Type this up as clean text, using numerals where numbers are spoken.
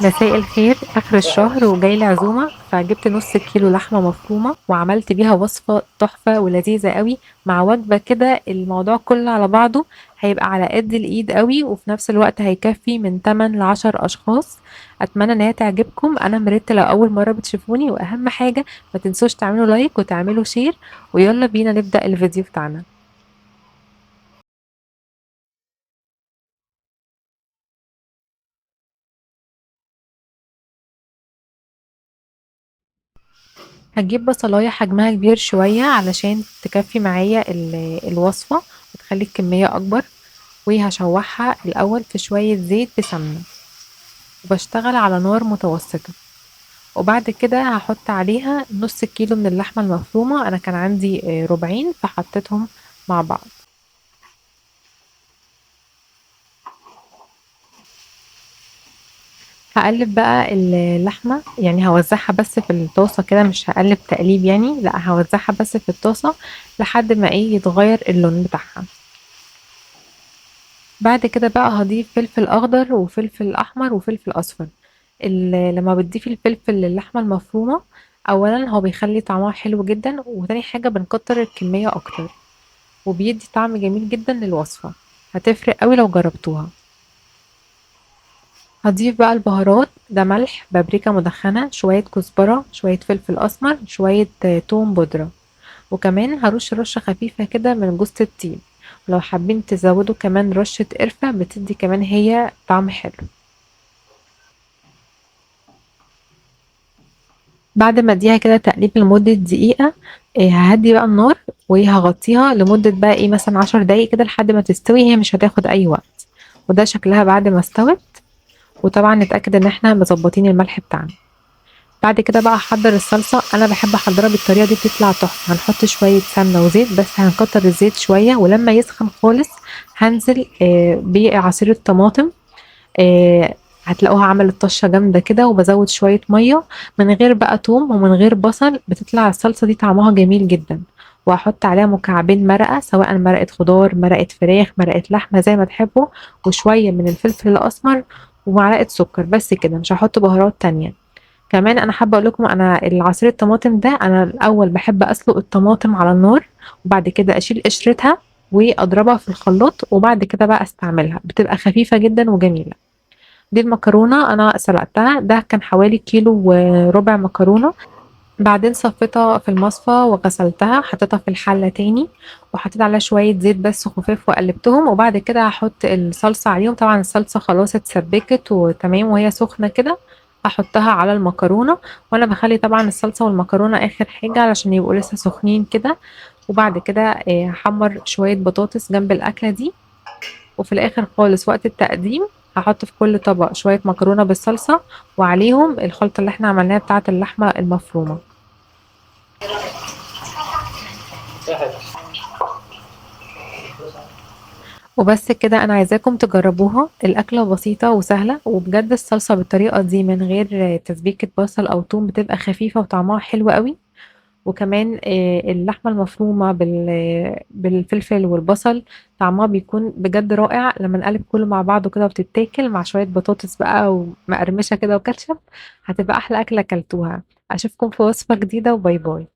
مساء الخير، آخر الشهر وجاي لي عزومة فجبت نص كيلو لحمة مفرومة وعملت بيها وصفة تحفة ولذيذة قوي مع وجبة كده. الموضوع كله على بعضه هيبقى على قد الإيد قوي، وفي نفس الوقت هيكفي من 8 ل 10 أشخاص. أتمنى إن هي تعجبكم. أنا مريت لو أول مرة بتشوفوني، وأهم حاجة ما تنسوش تعملوا لايك وتعملوا شير. ويلا بينا نبدأ الفيديو بتاعنا. هتجيب بصلاية حجمها كبير شوية علشان تكفي معايا الوصفة وتخلي الكمية أكبر. وهشوحها الأول في شوية زيت بسمنة، وبشتغل على نار متوسطة. وبعد كده هحط عليها نص كيلو من اللحمة المفرومة. أنا كان عندي ربعين فحطيتهم مع بعض. هقلب بقى اللحمة، يعني هوزعها بس في الطاسة كده، مش هقلب تقليب يعني، لا هوزعها بس في الطاسة لحد ما ايه يتغير اللون بتاعها. بعد كده بقى هضيف فلفل اخضر وفلفل احمر وفلفل اصفر. لما بتضيفي الفلفل للحمة المفرومة، اولا هو بيخلي طعمها حلو جدا، وتاني حاجة بنكتر الكمية اكتر وبيدي طعم جميل جدا للوصفة. هتفرق قوي لو جربتوها. هضيف بقى البهارات، ده ملح، بابريكا مدخنة، شوية كزبرة، شوية فلفل اسمر، شوية توم بودرة. وكمان هرش رشة خفيفة كده من جوز الطيب. ولو حابين تزودوا كمان رشة قرفة بتدي كمان هي طعم حلو. بعد ما اديها كده تقليب لمدة دقيقة، ههدي بقى النار وهغطيها لمدة بقى ايه مثلا 10 دقايق كده لحد ما تستوي. هي مش هتاخد اي وقت. وده شكلها بعد ما استوت. وطبعا نتأكد ان احنا مظبطين الملح بتاعنا. بعد كده بقى هحضر الصلصة. انا بحب احضرها بالطريقة دي بتطلع تحفة. هنحط شوية سمنة وزيت، بس هنكتر الزيت شوية، ولما يسخن خالص هنزل بعصير الطماطم. آه هتلاقوها عملت طشة جامدة كده، وبزود شوية مية من غير بقى توم ومن غير بصل. بتطلع الصلصة دي طعمها جميل جدا. وهحط عليها مكعبين مرقة، سواء مرقة خضار، مرقة فراخ، مرقة لحمة، زي ما تحبوا. وشوية من الفلفل الأسمر ومعلقة سكر، بس كده، مش هحط بهارات تانية. كمان انا حابه اقول لكم، انا العصير الطماطم ده انا الاول بحب اسلق الطماطم على النار، وبعد كده اشيل قشرتها واضربها في الخلاط، وبعد كده بقى استعملها، بتبقى خفيفه جدا وجميله. دي المكرونه انا سلقتها، ده كان حوالي كيلو وربع مكرونه. بعدين صفيتها في المصفى وغسلتها، حطيتها في الحله تاني، وحطيت عليها شويه زيت بس خفاف وقلبتهم. وبعد كده هحط الصلصه عليهم. طبعا الصلصه خلاص اتسبكت وتمام وهي سخنه كده. هحطها على المكرونه. وانا بخلي طبعا الصلصه والمكرونه اخر حاجه علشان يبقوا لسه سخنين كده. وبعد كده هحمر شويه بطاطس جنب الاكله دي. وفي الاخر خالص وقت التقديم هحط في كل طبق شويه مكرونه بالصلصه، وعليهم الخلطه اللي احنا عملناها بتاعه اللحمه المفرومه. وبس كده، انا عايزاكم تجربوها. الاكله بسيطه وسهله، وبجد الصلصه بالطريقه دي من غير تسبيكه بصل او توم بتبقى خفيفه وطعمها حلو قوي. وكمان اللحمه المفرومه بالفلفل والبصل، طعمها بيكون بجد رائع لما نقلب كله مع بعضه كده وبتتاكل مع شويه بطاطس بقى ومقرمشه كده وكاتشب. هتبقى احلى اكله اكلتوها. اشوفكم في وصفه جديده، وباي باي.